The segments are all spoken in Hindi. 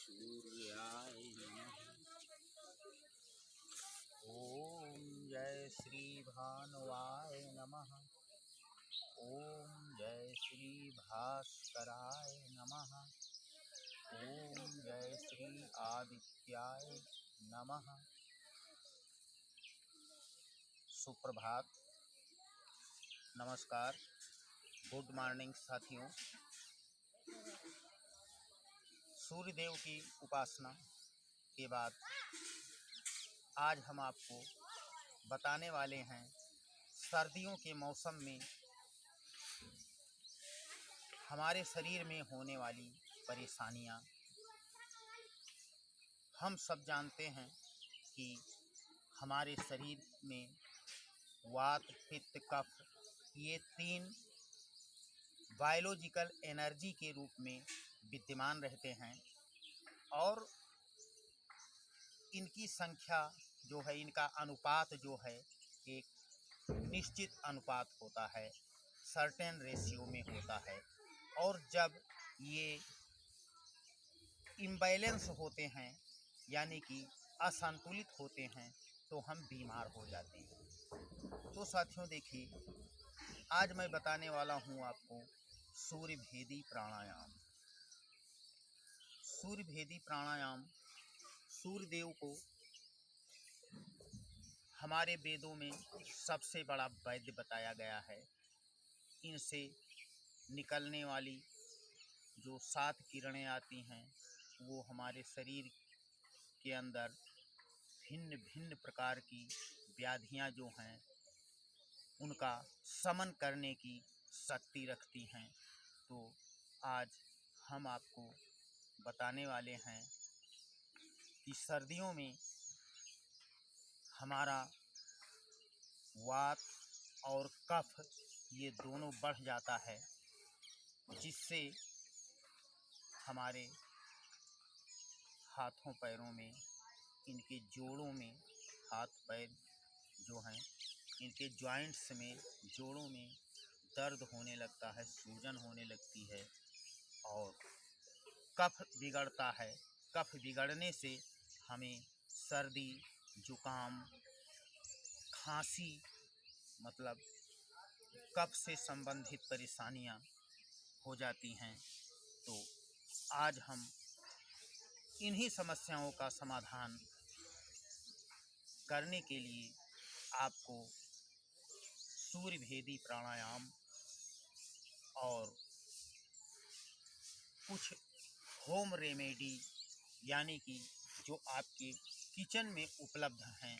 सूर्याय नमः। ओम जय श्री भानुवाय नमः। ओम जय श्री भास्कराय नमः। ओम जय श्री आदित्याय नमः। सुप्रभात, नमस्कार, गुड मॉर्निंग साथियों। सूर्यदेव की उपासना के बाद आज हम आपको बताने वाले हैं सर्दियों के मौसम में हमारे शरीर में होने वाली परेशानियां। हम सब जानते हैं कि हमारे शरीर में वात, पित्त, कफ ये तीन बायोलॉजिकल एनर्जी के रूप में विद्यमान रहते हैं और इनकी संख्या जो है, इनका अनुपात जो है एक निश्चित अनुपात होता है, सर्टेन रेशियो में होता है। और जब ये इम्बैलेंस होते हैं यानी कि असंतुलित होते हैं तो हम बीमार हो जाते हैं। तो साथियों देखिए, आज मैं बताने वाला हूँ आपको सूर्य भेदी प्राणायाम। सूर्य भेदी प्राणायाम सूर्यदेव को हमारे वेदों में सबसे बड़ा वैद्य बताया गया है। इनसे निकलने वाली जो 7 किरणें आती हैं वो हमारे शरीर के अंदर भिन्न भिन्न प्रकार की व्याधियां जो हैं उनका शमन करने की शक्ति रखती हैं। तो आज हम आपको बताने वाले हैं कि सर्दियों में हमारा वात और कफ ये दोनों बढ़ जाता है, जिससे हमारे हाथों पैरों में, इनके जोड़ों में, हाथ पैर जो हैं इनके जॉइंट्स में, जोड़ों में दर्द होने लगता है, सूजन होने लगती है और कफ बिगड़ता है। कफ बिगड़ने से हमें सर्दी, जुकाम, खांसी, मतलब कफ से संबंधित परेशानियां हो जाती हैं। तो आज हम इन्हीं समस्याओं का समाधान करने के लिए आपको सूर्य भेदी प्राणायाम और कुछ होम रेमेडी यानी कि जो आपके किचन में उपलब्ध हैं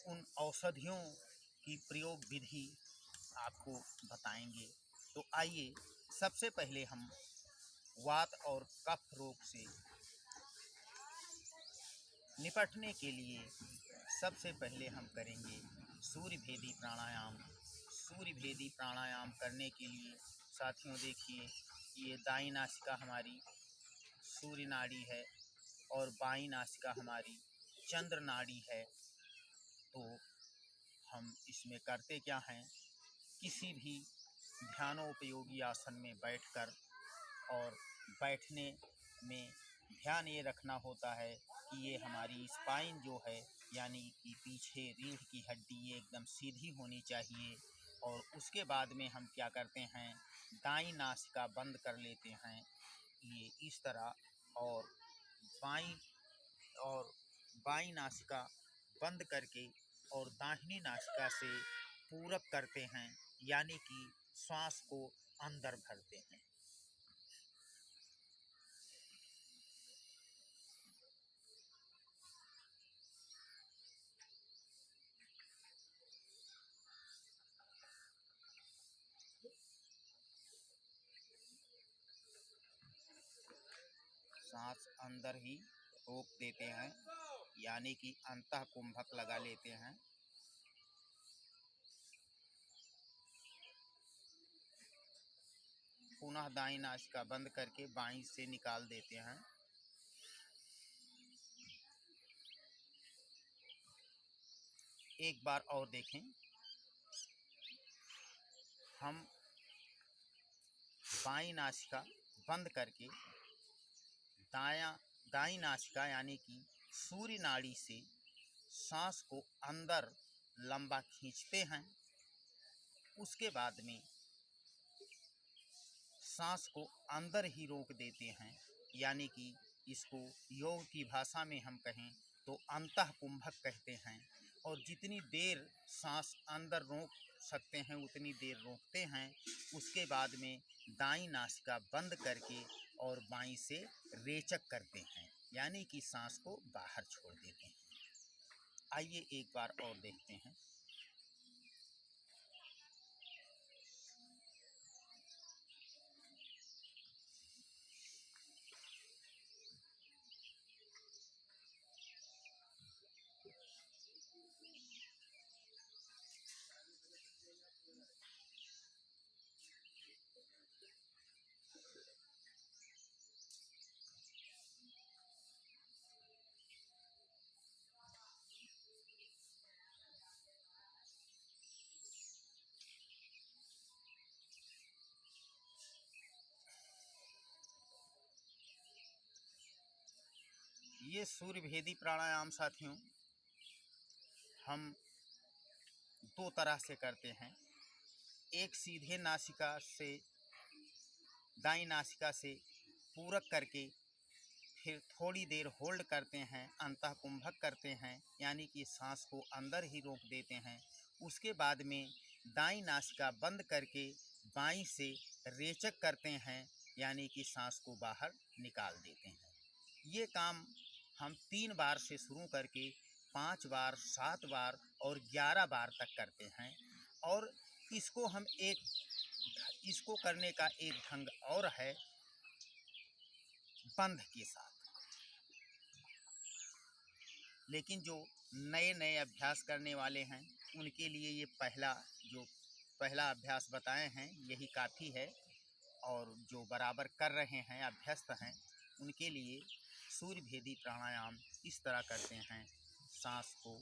उन औषधियों की प्रयोग विधि आपको बताएंगे। तो आइए, सबसे पहले हम वात और कफ रोग से निपटने के लिए सबसे पहले हम करेंगे सूर्य भेदी प्राणायाम। सूर्य भेदी प्राणायाम करने के लिए साथियों देखिए, ये दाईं नासिका हमारी सूर्य नाड़ी है और बाईं नासिका हमारी चंद्र नाड़ी है। तो हम इसमें करते क्या हैं, किसी भी ध्यानोपयोगी आसन में बैठकर, और बैठने में ध्यान ये रखना होता है कि ये हमारी स्पाइन जो है यानी कि पीछे रीढ़ की हड्डी ये एकदम सीधी होनी चाहिए। और उसके बाद में हम क्या करते हैं, दाईं नासिका बंद कर लेते हैं ये इस तरह, और बाईं नासिका बंद करके और दाहिनी नासिका से पूरक करते हैं यानी कि श्वास को अंदर भरते हैं। सांस अंदर ही रोक देते हैं यानी कि अंतः कुंभक लगा लेते हैं। पुनः दाईं नासिका बंद करके बाईं से निकाल देते हैं। एक बार और देखें, हम बाईं नासिका बंद करके दाईं नासिका यानी कि सूर्य नाड़ी से सांस को अंदर लंबा खींचते हैं। उसके बाद में सांस को अंदर ही रोक देते हैं, यानी कि इसको योग की भाषा में हम कहें तो अंतःकुंभक कहते हैं। और जितनी देर सांस अंदर रोक सकते हैं उतनी देर रोकते हैं। उसके बाद में दाईं नासिका बंद करके और बाईं से रेचक करते हैं, यानी कि सांस को बाहर छोड़ देते हैं। आइए एक बार और देखते हैं। ये सूर्य भेदी प्राणायाम साथियों हम दो तरह से करते हैं। एक सीधे नासिका से, दाईं नासिका से पूरक करके फिर थोड़ी देर होल्ड करते हैं, अंतःकुंभक करते हैं, यानी कि सांस को अंदर ही रोक देते हैं। उसके बाद में दाईं नासिका बंद करके बाईं से रेचक करते हैं, यानी कि सांस को बाहर निकाल देते हैं। ये काम हम 3 बार से शुरू करके 5 बार, 7 बार और 11 बार तक करते हैं। और इसको करने का एक ढंग और है, बंध के साथ। लेकिन जो नए नए अभ्यास करने वाले हैं उनके लिए ये पहला अभ्यास बताए हैं यही काफ़ी है। और जो बराबर कर रहे हैं, अभ्यस्त हैं, उनके लिए सूर्य भेदी प्राणायाम इस तरह करते हैं। सांस को,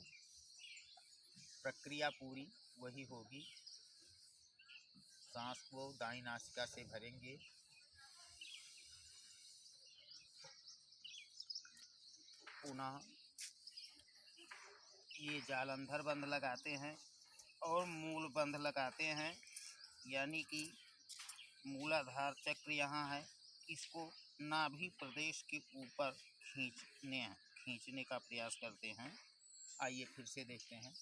प्रक्रिया पूरी वही होगी। सांस को दाईं नासिका से भरेंगे, पुनः ये जालंधर बंद लगाते हैं और मूल बंद लगाते हैं, यानी कि मूलाधार चक्र यहाँ है, इसको नाभि प्रदेश के ऊपर खींचने का प्रयास करते हैं। आइए फिर से देखते हैं।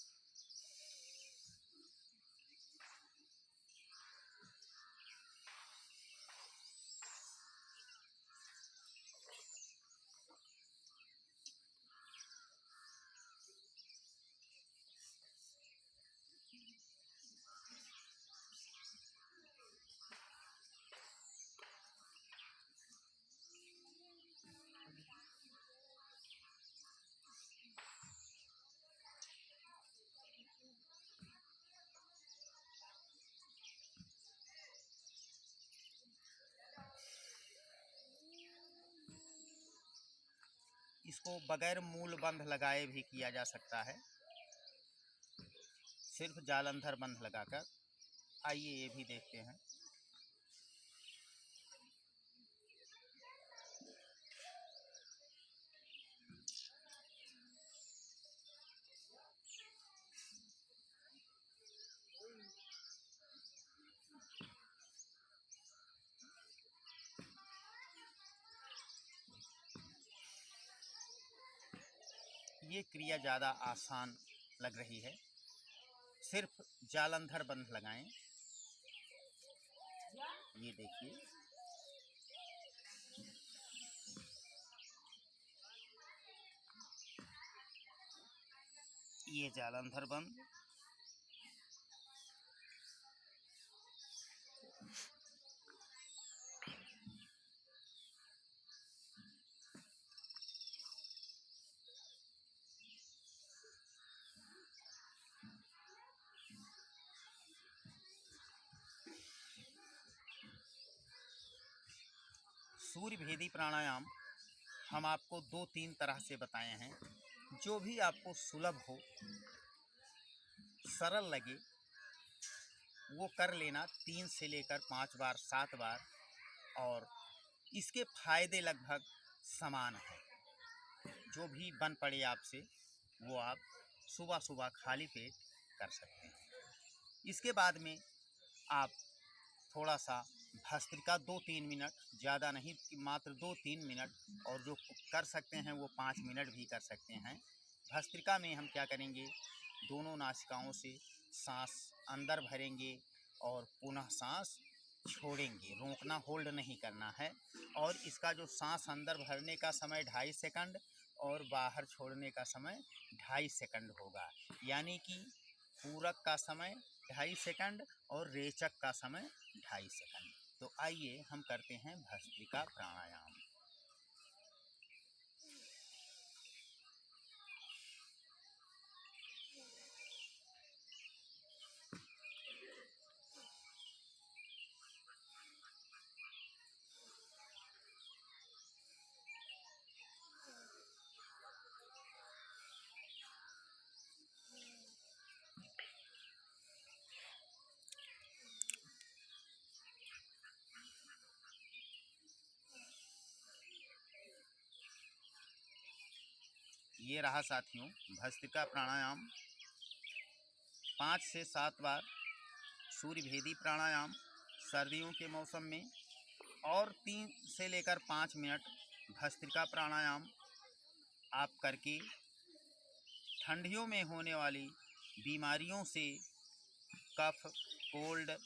इसको बगैर मूल बंध लगाए भी किया जा सकता है, सिर्फ जालंधर बंध लगाकर। आइए ये भी देखते हैं। ये क्रिया ज़्यादा आसान लग रही है, सिर्फ जालंधर बंध लगाएं। ये देखिए, ये जालंधर बंद। सूर्य भेदी प्राणायाम हम आपको 2-3 तरह से बताए हैं। जो भी आपको सुलभ हो, सरल लगे, वो कर लेना 3 से लेकर 5 बार, 7 बार। और इसके फायदे लगभग समान है। जो भी बन पड़े आपसे वो आप सुबह सुबह खाली पेट कर सकते हैं। इसके बाद में आप थोड़ा सा भस्त्रिका 2-3 मिनट, ज़्यादा नहीं, मात्र 2-3 मिनट, और जो कर सकते हैं वो 5 मिनट भी कर सकते हैं। भस्त्रिका में हम क्या करेंगे, दोनों नासिकाओं से सांस अंदर भरेंगे और पुनः सांस छोड़ेंगे, रोकना, होल्ड नहीं करना है। और इसका जो सांस अंदर भरने का समय 2.5 सेकंड और बाहर छोड़ने का समय 2.5 सेकंड होगा, यानी कि पूरक का समय 2.5 सेकंड और रेचक का समय 2.5 सेकंड। तो आइए हम करते हैं भस्त्रिका प्राणायाम। ये रहा साथियों भस्त्रिका प्राणायाम। 5 से 7 बार सूर्य भेदी प्राणायाम सर्दियों के मौसम में, और 3 से लेकर 5 मिनट भस्त्रिका प्राणायाम आप करके ठंडियों में होने वाली बीमारियों से, कफ, कोल्ड,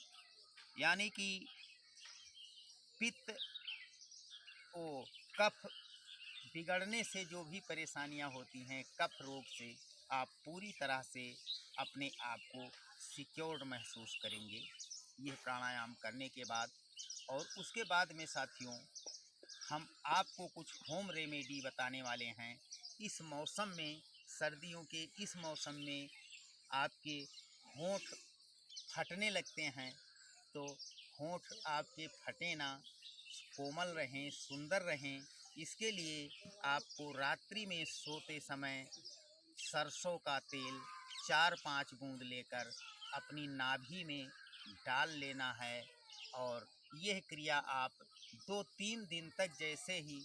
यानी कि पित्त, ओ कफ बिगड़ने से जो भी परेशानियां होती हैं, कफ रोग से, आप पूरी तरह से अपने आप को सिक्योर्ड महसूस करेंगे यह प्राणायाम करने के बाद। और उसके बाद में साथियों हम आपको कुछ होम रेमेडी बताने वाले हैं। इस मौसम में, सर्दियों के इस मौसम में आपके होंठ फटने लगते हैं, तो होंठ आपके फटे ना, कोमल रहें, सुंदर रहें, इसके लिए आपको रात्रि में सोते समय सरसों का तेल 4-5 बूंद लेकर अपनी नाभि में डाल लेना है। और यह क्रिया आप 2-3 दिन तक जैसे ही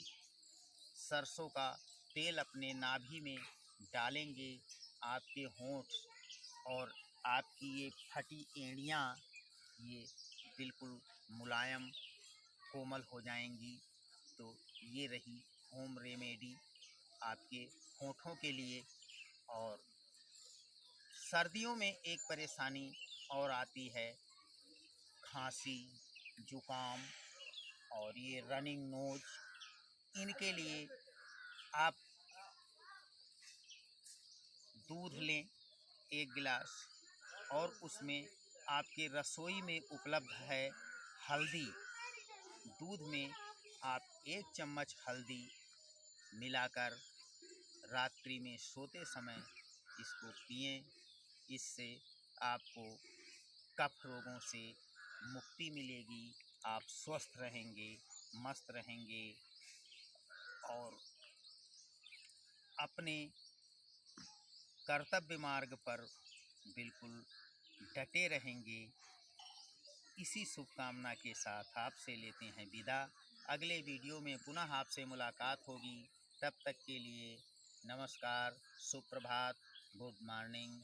सरसों का तेल अपने नाभि में डालेंगे, आपके होंठ और आपकी ये फटी एड़ियाँ ये बिल्कुल मुलायम, कोमल हो जाएंगी। तो ये रही होम रेमेडी आपके होठों के लिए। और सर्दियों में एक परेशानी और आती है, खांसी, जुकाम और ये रनिंग नोज। इनके लिए आप दूध लें 1 गिलास, और उसमें आपके रसोई में उपलब्ध है हल्दी। दूध में आप 1 चम्मच हल्दी मिलाकर रात्रि में सोते समय इसको पिएं। इससे आपको कफ रोगों से मुक्ति मिलेगी, आप स्वस्थ रहेंगे, मस्त रहेंगे और अपने कर्तव्य मार्ग पर बिल्कुल डटे रहेंगे। इसी शुभकामना के साथ आपसे लेते हैं विदा। अगले वीडियो में पुनः आपसे मुलाकात होगी। तब तक के लिए नमस्कार, सुप्रभात, गुड मॉर्निंग।